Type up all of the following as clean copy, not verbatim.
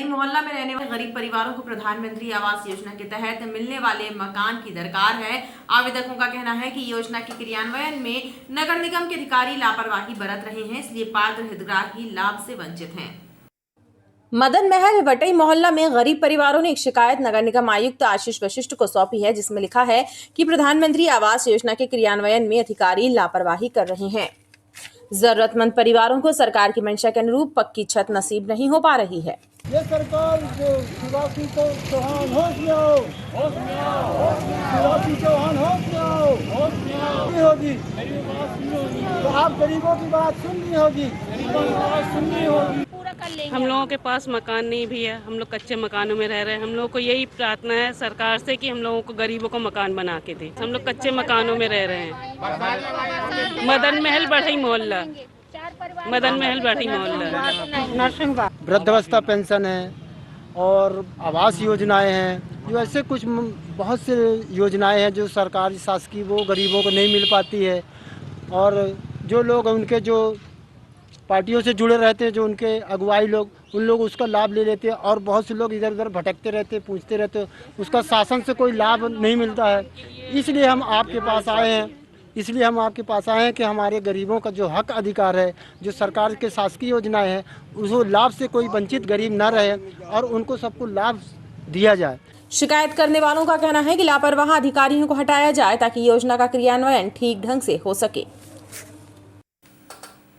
मोहल्ला में रहने वाले गरीब परिवारों को प्रधानमंत्री आवास योजना के तहत मिलने वाले मकान की दरकार है। आवेदकों का कहना है कि योजना के क्रियान्वयन में नगर निगम के अधिकारी लापरवाही बरत रहे हैं, इसलिए पात्र हितग्राही लाभ से वंचित हैं। मदन महल वटई मोहल्ला में गरीब परिवारों ने एक शिकायत नगर निगम आयुक्त आशीष वशिष्ठ को सौंपी है, जिसमें लिखा है कि प्रधानमंत्री आवास योजना के क्रियान्वयन में अधिकारी लापरवाही कर रहे हैं। जरूरतमंद परिवारों को सरकार की मंशा के अनुरूप पक्की छत नसीब नहीं हो पा रही है। ये सरकार जो शिवराज को चौहान होश में आओ, शिवराज चौहान होश में आओ होगी, तो आप गरीबों की बात सुननी होगी। हम लोगों के पास मकान नहीं भी है, हम लोग कच्चे मकानों में रह रहे हैं। हम लोगों को यही प्रार्थना है सरकार से कि हम लोगों को गरीबों को मकान बना के दे। हम लोग कच्चे मकानों में रह रहे हैं। मदन महल बढ़ई मोहल्ला, मदन महल बढ़ई मोहल्ला। वृद्धावस्था पेंशन है और आवास योजनाएं हैं, जो ऐसे कुछ बहुत से योजनाएं हैं जो सरकारी शासकीय वो गरीबों को नहीं मिल पाती है। और जो लोग उनके जो पार्टियों से जुड़े रहते हैं, जो उनके अगुवाई लोग, उन लोग उसका लाभ ले लेते हैं और बहुत से लोग इधर उधर भटकते रहते हैं, पूछते रहते हैं, उसका शासन से कोई लाभ नहीं मिलता है। इसलिए हम आपके पास आए हैं कि हमारे गरीबों का जो हक अधिकार है, जो सरकार के शासकीय योजनाएं हैं, उस लाभ से कोई वंचित गरीब न रहे और उनको सबको लाभ दिया जाए। शिकायत करने वालों का कहना है कि लापरवाह अधिकारियों को हटाया जाए ताकि योजना का क्रियान्वयन ठीक ढंग से हो सके।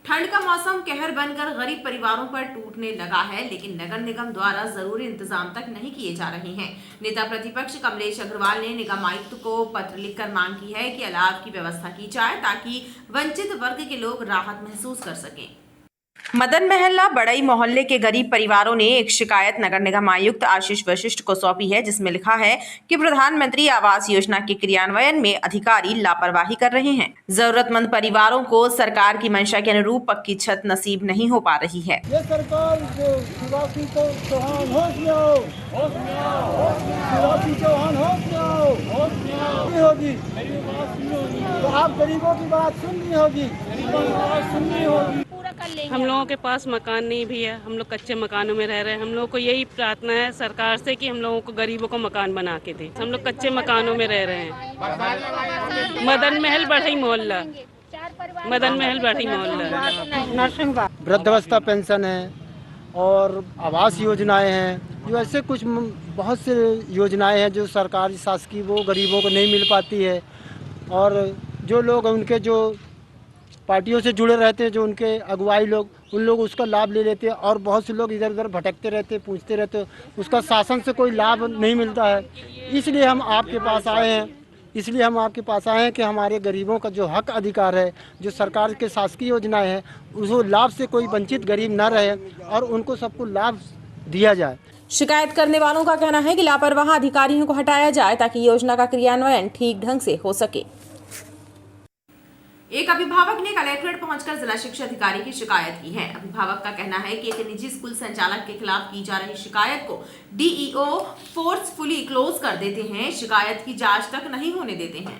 ठंड का मौसम कहर बनकर गरीब परिवारों पर टूटने लगा है, लेकिन नगर निगम द्वारा जरूरी इंतजाम तक नहीं किए जा रहे हैं। नेता प्रतिपक्ष कमलेश अग्रवाल ने निगम आयुक्त को पत्र लिखकर मांग की है कि अलाव की व्यवस्था की जाए ताकि वंचित वर्ग के लोग राहत महसूस कर सकें। मदन महल्ला बड़ई मोहल्ले के गरीब परिवारों ने एक शिकायत नगर निगम आयुक्त आशीष वशिष्ठ को सौंपी है, जिसमें लिखा है कि प्रधानमंत्री आवास योजना के क्रियान्वयन में अधिकारी लापरवाही कर रहे हैं। जरूरतमंद परिवारों को सरकार की मंशा के अनुरूप पक्की छत नसीब नहीं हो पा रही है। ये सरकार जो शिवराज को चौहान होश में आओ, शिवराज चौहान होश में आओ होगी, तो आप गरीबों की बात सुननी होगी। हम लोगों के पास मकान नहीं भी है, हम लोग कच्चे मकानों में रह रहे हैं। हम लोगों को यही प्रार्थना है सरकार से कि हम लोगों को गरीबों को मकान बना के दे। हम लोग कच्चे मकानों में रह रहे हैं। मदन महल बढ़ई मोहल्ला, मदन महल बढ़ई मोहल्ला। वृद्धावस्था पेंशन है और आवास योजनाएं हैं, जो ऐसे कुछ बहुत से योजनाएं हैं जो सरकारी शासकीय वो गरीबों को नहीं मिल पाती है। और जो लोग उनके जो पार्टियों से जुड़े रहते हैं, जो उनके अगुवाई लोग, उन लोग उसका लाभ ले लेते हैं और बहुत से लोग इधर उधर भटकते रहते हैं, पूछते रहते हैं, उसका शासन से कोई लाभ नहीं मिलता है। इसलिए हम आपके पास आए हैं कि हमारे गरीबों का जो हक अधिकार है, जो सरकार के शासकीय योजनाएं हैं, उस लाभ से कोई वंचित गरीब न रहे और उनको सबको लाभ दिया जाए। शिकायत करने वालों का कहना है कि लापरवाह अधिकारियों को हटाया जाए ताकि योजना का क्रियान्वयन ठीक ढंग से हो सके। एक अभिभावक ने कलेक्ट्रेट पहुंचकर जिला शिक्षा अधिकारी की शिकायत की है। अभिभावक का कहना है कि एक निजी स्कूल संचालक के खिलाफ की जा रही शिकायत को डीईओ फोर्सफुली क्लोज कर देते हैं, शिकायत की जांच तक नहीं होने देते हैं।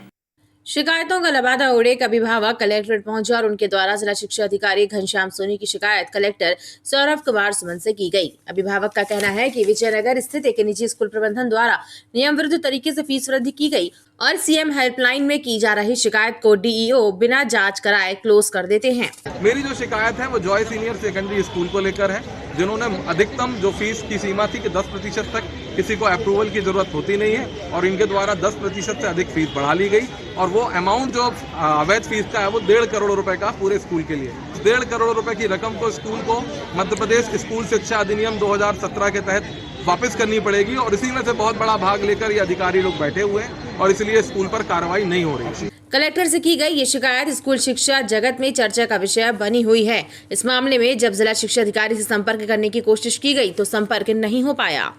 शिकायतों का लबादा उड़े एक अभिभावक कलेक्ट्रेट पहुंचा और उनके द्वारा जिला शिक्षा अधिकारी घनश्याम सोनी की शिकायत कलेक्टर सौरभ कुमार सुमन से की गई। अभिभावक का कहना है कि विजयनगर स्थित एक निजी स्कूल प्रबंधन द्वारा नियम विरुद्ध तरीके से फीस वृद्धि की गई और सीएम हेल्पलाइन में की जा रही शिकायत को डीईओ बिना जांच कराए क्लोज कर देते हैं। मेरी जो शिकायत है वो जॉय सीनियर सेकेंडरी स्कूल को लेकर है, जिन्होंने अधिकतम जो फीस की सीमा थी कि 10% तक किसी को अप्रूवल की जरूरत होती नहीं है और इनके द्वारा 10% से अधिक फीस बढ़ा ली गई और वो अमाउंट जो अवैध फीस का है वो 1.5 करोड़ रुपए का पूरे स्कूल के लिए। 1.5 करोड़ रुपए की रकम को स्कूल को मध्य प्रदेश स्कूल शिक्षा अधिनियम 2017 के तहत वापस करनी पड़ेगी और इसी में से बहुत बड़ा भाग लेकर ये अधिकारी लोग बैठे हुए हैं और इसलिए स्कूल पर कार्रवाई नहीं हो रही। कलेक्टर से की गई ये शिकायत स्कूल शिक्षा जगत में चर्चा का विषय बनी हुई है। इस मामले में जब जिला शिक्षा अधिकारी से संपर्क करने की कोशिश की गई तो संपर्क नहीं हो पाया।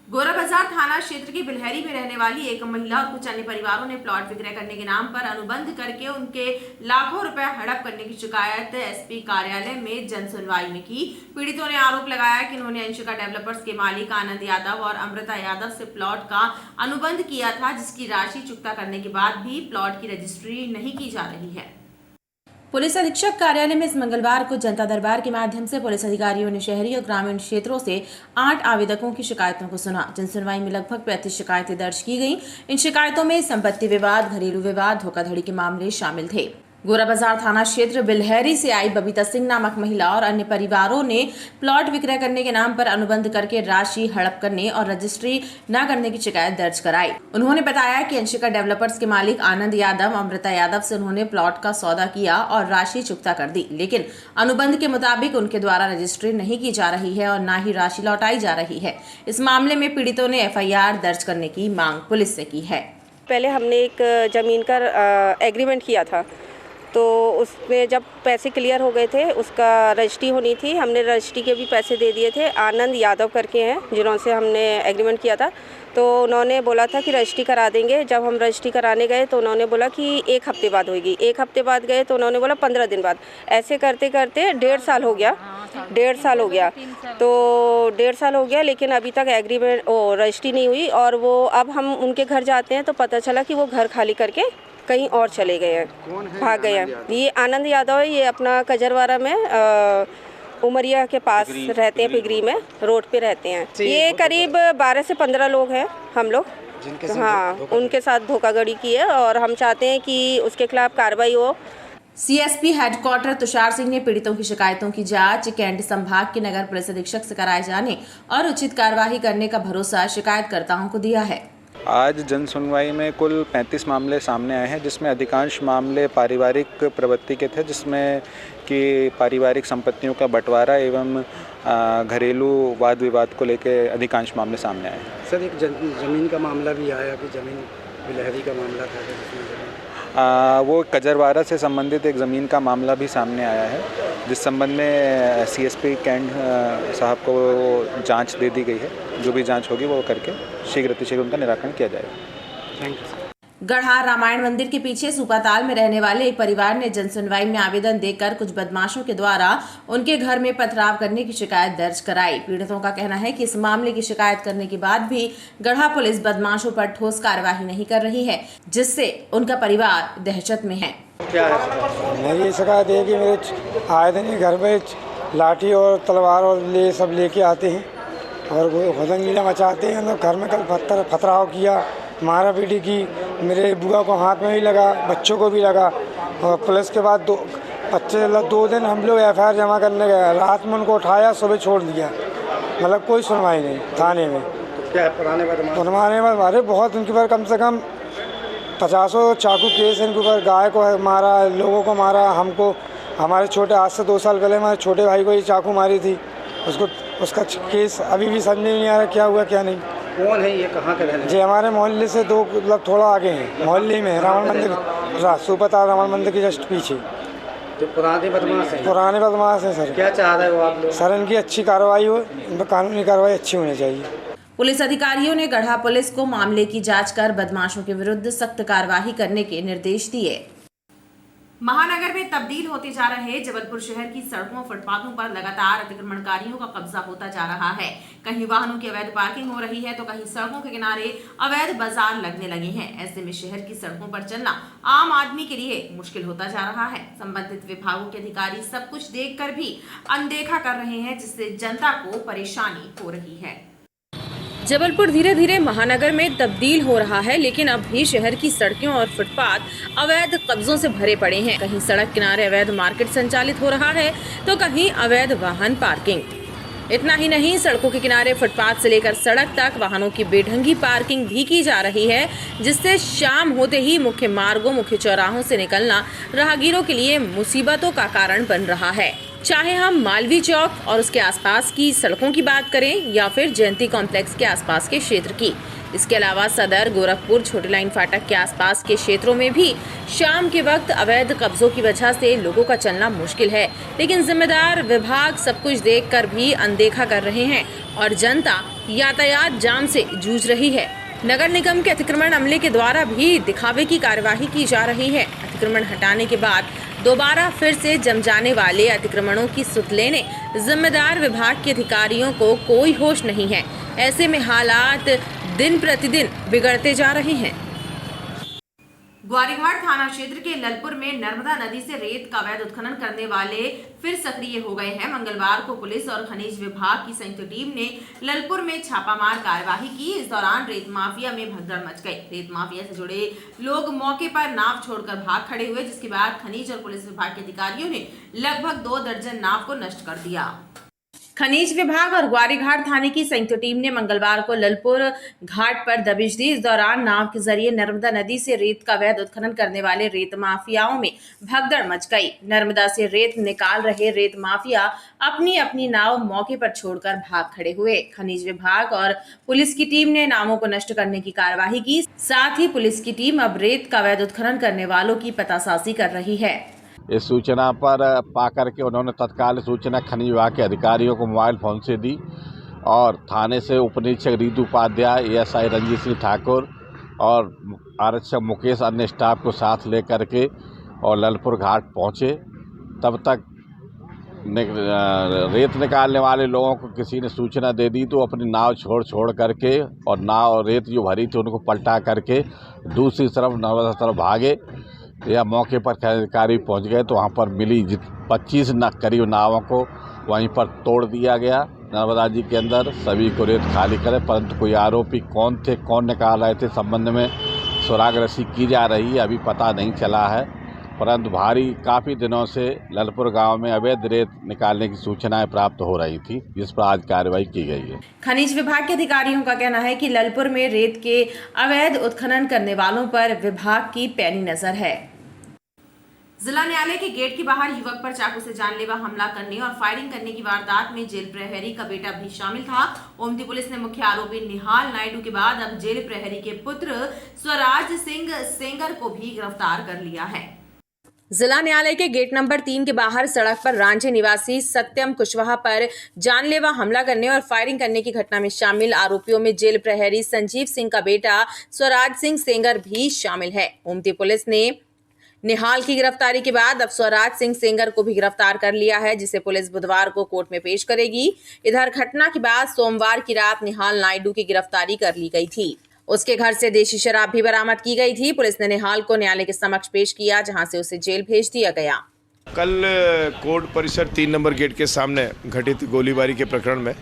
गोरा बाजार थाना क्षेत्र की बिलहरी में रहने वाली एक महिला और कुछ अन्य परिवारों ने प्लॉट विक्रय करने के नाम पर अनुबंध करके उनके लाखों रुपए हड़प करने की शिकायत एसपी कार्यालय में जन सुनवाई में की। पीड़ितों ने आरोप लगाया कि उन्होंने अंशिका डेवलपर्स के मालिक आनंद यादव और अमृता यादव से प्लॉट का अनुबंध किया था, जिसकी राशि चुकता करने के बाद भी प्लॉट की रजिस्ट्री नहीं की जा रही है। पुलिस अधीक्षक कार्यालय में इस मंगलवार को जनता दरबार के माध्यम से पुलिस अधिकारियों ने शहरी और ग्रामीण क्षेत्रों से 8 आवेदकों की शिकायतों को सुना। जन सुनवाई में लगभग 35 शिकायतें दर्ज की गईं। इन शिकायतों में संपत्ति विवाद, घरेलू विवाद, धोखाधड़ी के मामले शामिल थे। गोरा बाजार थाना क्षेत्र बिलहरी से आई बबीता सिंह नामक महिला और अन्य परिवारों ने प्लॉट विक्रय करने के नाम पर अनुबंध करके राशि हड़प करने और रजिस्ट्री न करने की शिकायत दर्ज कराई। उन्होंने बताया कि अंशिका डेवलपर्स के मालिक आनंद यादव, अमृता यादव से उन्होंने प्लॉट का सौदा किया और राशि चुकता कर दी, लेकिन अनुबंध के मुताबिक उनके द्वारा रजिस्ट्री नहीं की जा रही है और न ही राशि लौटाई जा रही है। इस मामले में पीड़ितों ने FIR दर्ज करने की मांग पुलिस से की है। पहले हमने एक जमीन का एग्रीमेंट किया था, तो उसमें जब पैसे क्लियर हो गए थे, उसका रजिस्ट्री होनी थी, हमने रजिस्ट्री के भी पैसे दे दिए थे। आनंद यादव करके हैं जिन्होंने हमने एग्रीमेंट किया था, तो उन्होंने बोला था कि रजिस्ट्री करा देंगे। जब हम रजिस्ट्री कराने गए तो उन्होंने बोला कि 1 हफ्ते बाद होगी। 1 हफ्ते बाद गए तो उन्होंने बोला 15 दिन बाद। ऐसे करते करते 1.5 साल हो गया। 1.5 साल हो गया, तो 1.5 साल हो गया, लेकिन अभी तक एग्रीमेंट रजिस्ट्री नहीं हुई। और वो अब हम उनके घर जाते हैं तो पता चला कि वो घर खाली करके कहीं और चले गए हैं, भाग गए हैं। ये आनंद यादव है, ये अपना कजरवाड़ा में उमरिया के पास रहते हैं, पिगरी में रोड पे रहते हैं। ये करीब 12 से 15 लोग हैं हम लोग, हाँ, उनके साथ धोखाधड़ी की है और हम चाहते हैं कि उसके खिलाफ कार्रवाई हो। CSP हेडक्वार्टर तुषार सिंह ने पीड़ितों की शिकायतों की जांच कैंट संभाग के नगर पुलिस अधीक्षक से कराए जाने और उचित कार्यवाही करने का भरोसा शिकायतकर्ताओं को दिया है। आज जन सुनवाई में कुल 35 मामले सामने आए हैं, जिसमें अधिकांश मामले पारिवारिक प्रवृत्ति के थे, जिसमें कि पारिवारिक संपत्तियों का बंटवारा एवं घरेलू वाद विवाद को लेकर अधिकांश मामले सामने आए हैं। सर, एक ज़मीन का मामला भी आया कि ज़मीन बिलहरी का मामला था, जिसमें वो कजरवाड़ा से संबंधित एक ज़मीन का मामला भी सामने आया है, जिस संबंध में CSP कैंट साहब को जांच दे दी गई है। जो भी जांच होगी वो करके शीघ्र अतिशीघ्र उनका निराकरण किया जाएगा। Thank you. गढ़ा रामायण मंदिर के पीछे सूपाताल में रहने वाले एक परिवार ने जनसुनवाई में आवेदन देकर कुछ बदमाशों के द्वारा उनके घर में पथराव करने की शिकायत दर्ज कराई। पीड़ितों का कहना है कि इस मामले की शिकायत करने के बाद भी गढ़ा पुलिस बदमाशों पर ठोस कार्यवाही नहीं कर रही है, जिससे उनका परिवार दहशत में है। मेरी शिकायत है कि मेरे आए दिन घर में लाठी और तलवार और सब लेके आते हैं और हुदंगीला मचाते हैं। घर में कल पथराव किया, मारा पीटी की, मेरे बुआ को हाथ में भी लगा, बच्चों को भी लगा। और पुलिस के बाद 2 दिन हम लोग FIR जमा करने गए। रात में उनको उठाया, सुबह छोड़ दिया, मतलब कोई सुनवाई नहीं थाने में। तो क्या पुराने बाद हमारे बहुत उनके ऊपर कम से कम 50 चाकू केस इनके ऊपर। गाय को मारा, लोगों को मारा, हमको, हमारे छोटे, आज से 2 साल पहले हमारे छोटे भाई को ही चाकू मारी थी। उसका केस अभी भी समझ नहीं आ रहा क्या हुआ क्या नहीं। कौन है ये, कहाँ के रहने? जी हमारे मोहल्ले से 2 मतलब थोड़ा आगे हैं, मोहल्ले में रावण मंदिर, सूपाताल रावण मंदिर के जस्ट पीछे। तो पुराने बदमाश हैं? पुराने बदमाश हैं सर। क्या चाह रहे हो आप लोग? सर, इनकी अच्छी कार्रवाई हो, इन पर कानूनी कार्रवाई अच्छी होनी चाहिए। पुलिस अधिकारियों ने गढ़ा पुलिस को मामले की जांच कर बदमाशों के विरुद्ध सख्त कार्रवाई करने के निर्देश दिए। महानगर में तब्दील होते जा रहे जबलपुर शहर की सड़कों फुटपाथों पर लगातार अतिक्रमणकारियों का कब्जा होता जा रहा है। कहीं वाहनों की अवैध पार्किंग हो रही है तो कहीं सड़कों के किनारे अवैध बाजार लगने लगे हैं। ऐसे में शहर की सड़कों पर चलना आम आदमी के लिए मुश्किल होता जा रहा है। संबंधित विभागों के अधिकारी सब कुछ देखकर भी अनदेखा कर रहे हैं, जिससे जनता को परेशानी हो रही है। जबलपुर धीरे धीरे महानगर में तब्दील हो रहा है, लेकिन अब भी शहर की सड़कें और फुटपाथ अवैध कब्जों से भरे पड़े हैं। कहीं सड़क किनारे अवैध मार्केट संचालित हो रहा है तो कहीं अवैध वाहन पार्किंग। इतना ही नहीं, सड़कों के किनारे फुटपाथ से लेकर सड़क तक वाहनों की बेढंगी पार्किंग भी की जा रही है, जिससे शाम होते ही मुख्य मार्गों, मुख्य चौराहों से निकलना राहगीरों के लिए मुसीबतों का कारण बन रहा है। चाहे हम मालवी चौक और उसके आसपास की सड़कों की बात करें या फिर जयंती कॉम्प्लेक्स के आसपास के क्षेत्र की। इसके अलावा सदर, गोरखपुर, छोटी लाइन फाटक के आसपास के क्षेत्रों में भी शाम के वक्त अवैध कब्जों की वजह से लोगों का चलना मुश्किल है, लेकिन जिम्मेदार विभाग सब कुछ देखकर भी अनदेखा कर रहे हैं और जनता यातायात जाम से जूझ रही है। नगर निगम के अतिक्रमण अमले के द्वारा भी दिखावे की कार्यवाही की जा रही है। अतिक्रमण हटाने के बाद दोबारा फिर से जम जाने वाले अतिक्रमणों की सुध लेने जिम्मेदार विभाग के अधिकारियों को कोई होश नहीं है। ऐसे में हालात दिन प्रतिदिन बिगड़ते जा रहे हैं। ग्वारीघाट थाना क्षेत्र के ललपुर में नर्मदा नदी से रेत का अवैध उत्खनन करने वाले फिर सक्रिय हो गए हैं। मंगलवार को पुलिस और खनिज विभाग की संयुक्त टीम ने ललपुर में छापामार कार्यवाही की। इस दौरान रेत माफिया में भगदड़ मच गई। रेत माफिया से जुड़े लोग मौके पर नाव छोड़कर भाग खड़े हुए, जिसके बाद खनिज और पुलिस विभाग के अधिकारियों ने लगभग 2 दर्जन नाव को नष्ट कर दिया। खनिज विभाग और ग्वारीघाट थाने की संयुक्त टीम ने मंगलवार को ललपुर घाट पर दबिश दी। इस दौरान नाव के जरिए नर्मदा नदी से रेत का अवैध उत्खनन करने वाले रेत माफियाओं में भगदड़ मच गई। नर्मदा से रेत निकाल रहे रेत माफिया अपनी अपनी नाव मौके पर छोड़कर भाग खड़े हुए। खनिज विभाग और पुलिस की टीम ने नावों को नष्ट करने की कार्यवाही की। साथ ही पुलिस की टीम अब रेत का अवैध उत्खनन करने वालों की पतासाजी कर रही है। इस सूचना पर पाकर के उन्होंने तत्काल सूचना खनिज विभाग के अधिकारियों को मोबाइल फोन से दी और थाने से उप निरीक्षक रीतू उपाध्याय, एएसआई रंजीत सिंह ठाकुर और आरक्षक मुकेश अन्य स्टाफ को साथ लेकर के और ललपुर घाट पहुंचे। तब तक रेत निकालने वाले लोगों को किसी ने सूचना दे दी तो अपनी नाव छोड़ करके और नाव रेत जो भरी थी उनको पलटा करके दूसरी तरफ नर्मदा तरफ भागे। या मौके पर अधिकारी पहुंच गए तो वहां पर मिली 25 करीब नावों को वहीं पर तोड़ दिया गया नर्मदा जी के अंदर। सभी को रेत खाली करे, परंतु कोई आरोपी कौन थे, कौन निकाल रहे थे, संबंध में सुराग रस्सी की जा रही है, अभी पता नहीं चला है। परंतु काफ़ी दिनों से ललपुर गांव में अवैध रेत निकालने की सूचनाएं प्राप्त हो रही थी, जिस पर आज कार्रवाई की गई है। खनिज विभाग के अधिकारियों का कहना है कि ललपुर में रेत के अवैध उत्खनन करने वालों पर विभाग की पैनी नजर है। जिला न्यायालय के गेट के बाहर युवक पर चाकू से जानलेवा हमला करने और फायरिंग करने की वारदात में जेल प्रहरी का बेटा भी शामिल था। ओमती पुलिस ने मुख्य आरोपी निहाल नायडू के बाद अब जेल प्रहरी के पुत्र स्वराज सिंह सेंगर को भी गिरफ्तार कर लिया है। जिला न्यायालय के गेट नंबर 3 के बाहर सड़क पर रांची निवासी सत्यम कुशवाहा पर जानलेवा हमला करने और फायरिंग करने की घटना में शामिल आरोपियों में जेल प्रहरी संजीव सिंह का बेटा स्वराज सिंह सेंगर भी शामिल है। ओमती पुलिस ने निहाल की गिरफ्तारी के बाद अब स्वराज सिंह सेंगर को भी गिरफ्तार कर लिया है, जिसे पुलिस बुधवार को कोर्ट में पेश करेगी। इधर घटना के बाद सोमवार की रात निहाल नायडू की गिरफ्तारी कर ली गई थी। उसके घर से देशी शराब भी बरामद की गई थी। पुलिस ने निहाल को न्यायालय के समक्ष पेश किया, जहां से उसे जेल भेज दिया गया। कल कोर्ट परिसर 3 नंबर गेट के सामने घटित गोलीबारी के प्रकरण में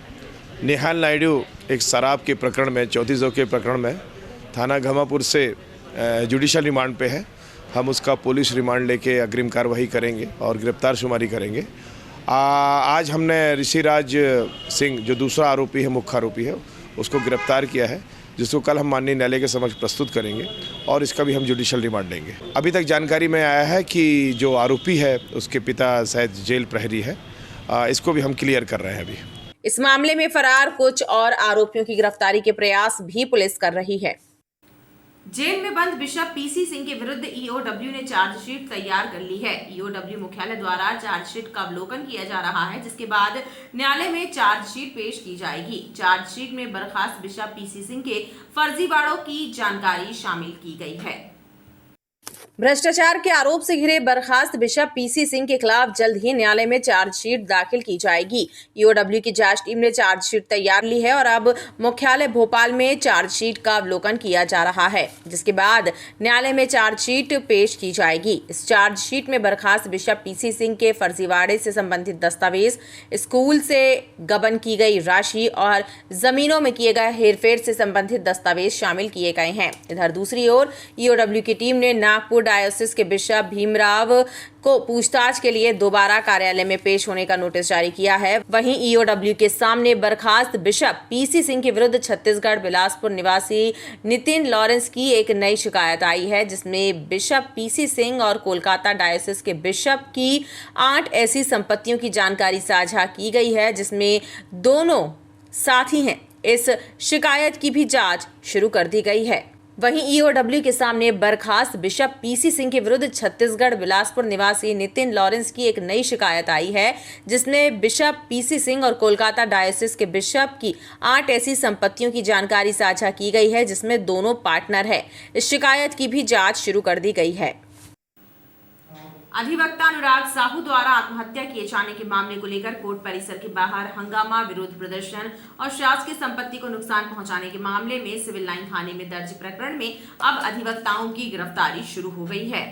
निहाल नायडू एक शराब के प्रकरण में 34 के प्रकरण में थाना घमापुर से जुडिशल रिमांड पे है। हम उसका पुलिस रिमांड लेके अग्रिम कार्रवाई करेंगे और गिरफ्तार शुमारी करेंगे। आज हमने ऋषिराज सिंह जो दूसरा आरोपी है, मुख्य आरोपी है, उसको गिरफ्तार किया है, जिसको कल हम माननीय न्यायालय के समक्ष प्रस्तुत करेंगे और इसका भी हम जुडिशल रिमांड लेंगे। अभी तक जानकारी में आया है कि जो आरोपी है उसके पिता शायद जेल प्रहरी है, इसको भी हम क्लियर कर रहे हैं अभी। इस मामले में फरार कुछ और आरोपियों की गिरफ्तारी के प्रयास भी पुलिस कर रही है। जेल में बंद बिशप पीसी सिंह के विरुद्ध ईओडब्ल्यू ने चार्जशीट तैयार कर ली है। ईओडब्ल्यू मुख्यालय द्वारा चार्जशीट का अवलोकन किया जा रहा है, जिसके बाद न्यायालय में चार्जशीट पेश की जाएगी। चार्जशीट में बर्खास्त बिशप पीसी सिंह के फर्जीवाड़ों की जानकारी शामिल की गई है। भ्रष्टाचार के आरोप से घिरे बर्खास्त बिशप पीसी सिंह के खिलाफ जल्द ही न्यायालय में चार्जशीट दाखिल की जाएगी। ईओडब्ल्यू की जांच टीम ने चार्जशीट तैयार ली है और अब मुख्यालय भोपाल में चार्जशीट का अवलोकन किया जा रहा है, जिसके बाद न्यायालय में चार्जशीट पेश की जाएगी। इस चार्जशीट में बर्खास्त बिशप पीसी सिंह के फर्जीवाड़े से संबंधित दस्तावेज, स्कूल से गबन की गई राशि और जमीनों में किए गए हेरफेर से संबंधित दस्तावेज शामिल किए गए हैं। इधर दूसरी ओर ईओडब्ल्यू की टीम ने नागपुर डायोसिस के बिशप भीमराव को पूछताछ के लिए दोबारा कार्यालय में पेश होने का नोटिस जारी किया है। वहीं ईओडब्ल्यू के सामने बर्खास्त बिशप पीसी सिंह के विरुद्ध छत्तीसगढ़ बिलासपुर निवासी नितिन लॉरेंस की एक नई शिकायत आई है, जिसमें बिशप पीसी सिंह और कोलकाता डायोसिस के बिशप की 8 ऐसी संपत्तियों की जानकारी साझा की गई है, जिसमें दोनों साथी हैं। इस शिकायत की भी जांच शुरू कर दी गई है। वहीं ईओडब्ल्यू के सामने बर्खास्त बिशप पीसी सिंह के विरुद्ध छत्तीसगढ़ बिलासपुर निवासी नितिन लॉरेंस की एक नई शिकायत आई है, जिसमें बिशप पीसी सिंह और कोलकाता डायोसिस के बिशप की 8 ऐसी संपत्तियों की जानकारी साझा की गई है, जिसमें दोनों पार्टनर है। इस शिकायत की भी जांच शुरू कर दी गई है। अधिवक्ता अनुराग साहू द्वारा आत्महत्या किए जाने के मामले को लेकर कोर्ट परिसर के बाहर हंगामा, विरोध प्रदर्शन और शासकीय संपत्ति को नुकसान पहुंचाने के मामले में सिविल लाइन थाने में दर्ज प्रकरण में अब अधिवक्ताओं की गिरफ्तारी शुरू हो गई है।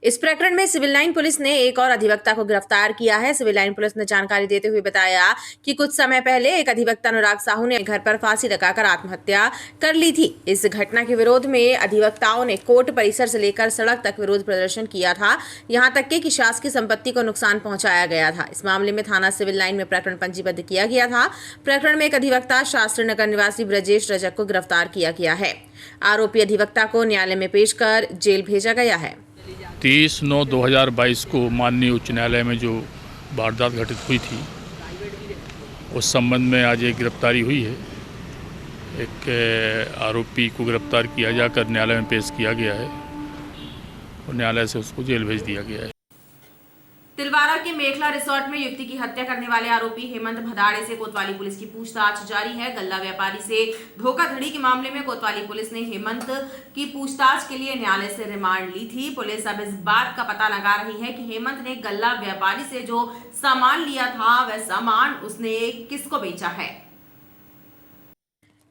इस प्रकरण में सिविल लाइन पुलिस ने एक और अधिवक्ता को गिरफ्तार किया है। सिविल लाइन पुलिस ने जानकारी देते हुए बताया कि कुछ समय पहले एक अधिवक्ता अनुराग साहू ने घर पर फांसी लगाकर आत्महत्या कर ली थी। इस घटना के विरोध में अधिवक्ताओं ने कोर्ट परिसर से लेकर सड़क तक विरोध प्रदर्शन किया था, यहां तक कि शासकीय संपत्ति को नुकसान पहुंचाया गया था। इस मामले में थाना सिविल लाइन में प्रकरण पंजीबद्ध किया गया था। प्रकरण में एक अधिवक्ता शास्त्री नगर निवासी ब्रजेश रजक को गिरफ्तार किया गया है। आरोपी अधिवक्ता को न्यायालय में पेश कर जेल भेजा गया है। 30/9/2022 को माननीय उच्च न्यायालय में जो वारदात घटित हुई थी उस संबंध में आज एक गिरफ्तारी हुई है। एक आरोपी को गिरफ्तार किया जाकर न्यायालय में पेश किया गया है और न्यायालय से उसको जेल भेज दिया गया है। तिलवारा के मेखला रिसोर्ट में युवती की हत्या करने वाले आरोपी हेमंत भदाड़े से कोतवाली पुलिस की पूछताछ जारी है। गल्ला व्यापारी से धोखाधड़ी के मामले में कोतवाली पुलिस ने हेमंत की पूछताछ के लिए न्यायालय से रिमांड ली थी। पुलिस अब इस बात का पता लगा रही है कि हेमंत ने गल्ला व्यापारी से जो सामान लिया था वह सामान उसने किसको बेचा है।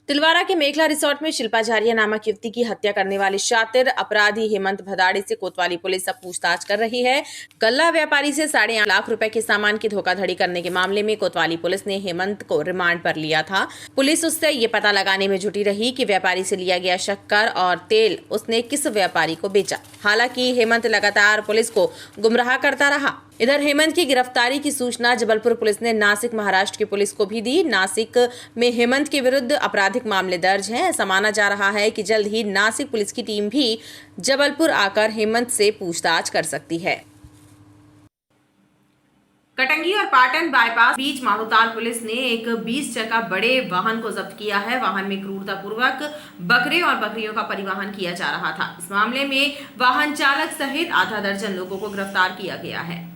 तिलवारा के मेखला रिसोर्ट में शिल्पा झारिया नामक युवती की हत्या करने वाले शातिर अपराधी हेमंत भदाड़े से कोतवाली पुलिस अब पूछताछ कर रही है। गल्ला व्यापारी से 8.5 लाख रुपए के सामान की धोखाधड़ी करने के मामले में कोतवाली पुलिस ने हेमंत को रिमांड पर लिया था। पुलिस उससे ये पता लगाने में जुटी रही कि व्यापारी से लिया गया शक्कर और तेल उसने किस व्यापारी को बेचा। हालांकि हेमंत लगातार पुलिस को गुमराह करता रहा। इधर हेमंत की गिरफ्तारी की सूचना जबलपुर पुलिस ने नासिक महाराष्ट्र की पुलिस को भी दी। नासिक में हेमंत के विरुद्ध आपराधिक मामले दर्ज हैं। ऐसा माना जा रहा है कि जल्द ही नासिक पुलिस की टीम भी जबलपुर आकर हेमंत से पूछताछ कर सकती है। कटंगी और पाटन बाईपास बीच मारोताल पुलिस ने एक 20 चक्का बड़े वाहन को जब्त किया है। वाहन में क्रूरतापूर्वक बकरे और बकरियों का परिवहन किया जा रहा था। इस मामले में वाहन चालक सहित आधा दर्जन लोगों को गिरफ्तार किया गया है।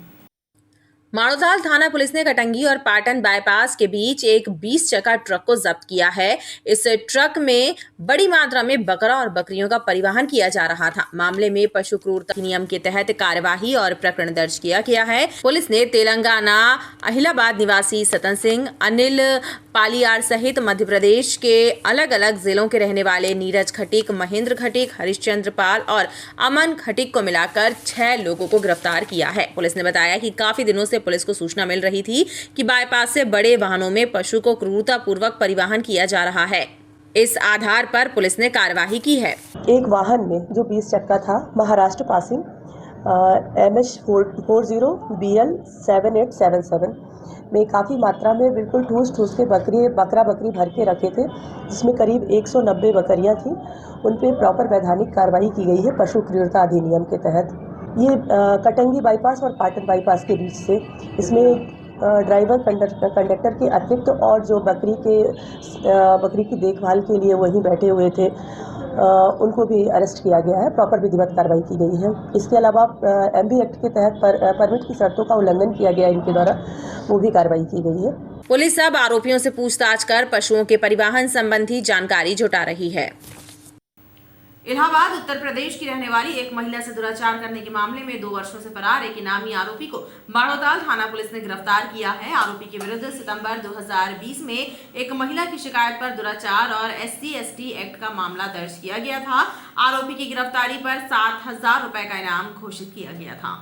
मारोताल थाना पुलिस ने कटंगी और पाटन बाईपास के बीच एक 20 चक्का ट्रक को जब्त किया है। इस ट्रक में बड़ी मात्रा में बकरा और बकरियों का परिवहन किया जा रहा था। मामले में पशु क्रूरता नियम के तहत कार्यवाही और प्रकरण दर्ज किया गया है। पुलिस ने तेलंगाना अहिलाबाद निवासी सतन सिंह, अनिल पालियार सहित मध्य प्रदेश के अलग अलग जिलों के रहने वाले नीरज खटीक, महेंद्र खटीक, हरिश्चंद्र पाल और अमन खटीक को मिलाकर 6 लोगों को गिरफ्तार किया है। पुलिस ने बताया कि काफी दिनों से पुलिस को सूचना मिल रही थी कि बाईपास से बड़े वाहनों में पशु को क्रूरतापूर्वक परिवहन किया जा रहा है। इस आधार पर पुलिस ने कार्यवाही की है। एक वाहन में जो 20 चक्का था, महाराष्ट्र पासिंग MH40 BL 7877 में काफ़ी मात्रा में बिल्कुल ठूस के बकरा बकरी भर के रखे थे, जिसमें करीब 190 बकरियां थी। उन पे प्रॉपर वैधानिक कार्रवाई की गई है पशु क्रूरता अधिनियम के तहत। ये कटंगी बाईपास और पाटन बाईपास के बीच से, इसमें ड्राइवर कंडक्टर के अतिरिक्त और जो बकरी की देखभाल के लिए वहीं बैठे हुए थे, उनको भी अरेस्ट किया गया है। प्रॉपर विधिवत कार्रवाई की गई है। इसके अलावा MB एक्ट के तहत परमिट की शर्तों का उल्लंघन किया गया इनके द्वारा, वो भी कार्रवाई की गई है। पुलिस अब आरोपियों से पूछताछ कर पशुओं के परिवहन संबंधी जानकारी जुटा रही है। इलाहाबाद उत्तर प्रदेश की रहने वाली एक महिला से दुराचार करने के मामले में 2 वर्षों से फरार एक इनामी आरोपी को माड़ोताल थाना पुलिस ने गिरफ्तार किया है। आरोपी के विरुद्ध सितंबर 2020 में एक महिला की शिकायत पर दुराचार और SC/ST एक्ट का मामला दर्ज किया गया था। आरोपी की गिरफ्तारी पर 7,000 रुपए का इनाम घोषित किया गया था।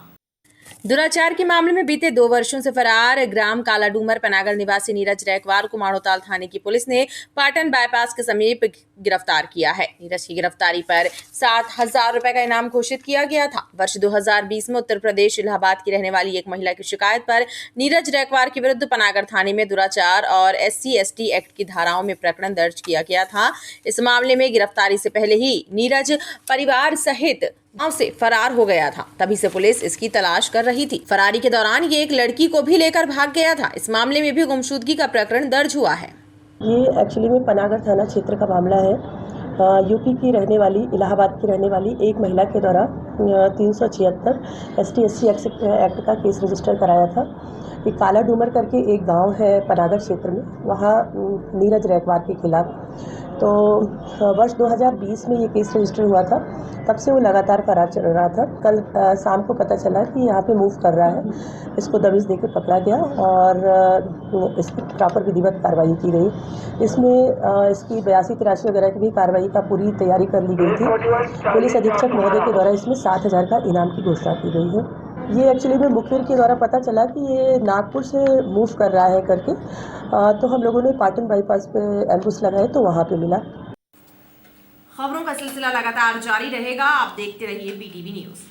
दुराचार के मामले में बीते 2 वर्षों से फरार ग्राम कालाडूमर पनागर निवासी नीरज रैकवार को माड़ोताल थाने की पुलिस ने पाटन बाईपास के समीप गिरफ्तार किया है। नीरज की गिरफ्तारी पर 7,000 रुपए का इनाम घोषित किया गया था। वर्ष 2020 में उत्तर प्रदेश इलाहाबाद की रहने वाली एक महिला की शिकायत पर नीरज रैकवार के विरुद्ध पनागर थाने में दुराचार और SC/ST एक्ट की धाराओं में प्रकरण दर्ज किया गया था। इस मामले में गिरफ्तारी से पहले ही नीरज परिवार सहित गांव से फरार हो गया था। तभी से पुलिस इसकी तलाश कर रही थी। फरारी के दौरान ये एक लड़की को भी लेकर भाग गया था। इस मामले में भी गुमशुदगी का प्रकरण दर्ज हुआ है। ये एक्चुअली में पनागर थाना क्षेत्र का मामला है। यूपी की रहने वाली, इलाहाबाद की रहने वाली एक महिला के द्वारा 376 ST/SC एक्ट का केस रजिस्टर कराया था। एक काला डूमर करके एक गांव है पनागर क्षेत्र में, वहाँ नीरज रैकवार के खिलाफ। तो वर्ष 2020 में ये केस रजिस्टर हुआ था, तब से वो लगातार फरार चल रहा था। कल शाम को पता चला कि यहाँ पे मूव कर रहा है, इसको दबिश देके पकड़ा गया और इस पर प्रॉपर विधिवत कार्रवाई की गई। इसमें इसकी 82-83 वगैरह की भी कार्रवाई का पूरी तैयारी कर ली गई थी। पुलिस अधीक्षक महोदय के द्वारा इसमें 7,000 का इनाम की घोषणा की गई है। ये एक्चुअली में मुखबिर के द्वारा पता चला कि ये नागपुर से मूव कर रहा है करके, तो हम लोगों ने पाटन बाईपास पे एम्बुस लगाए तो वहाँ पे मिला। खबरों का सिलसिला लगातार जारी रहेगा, आप देखते रहिए BTV न्यूज़।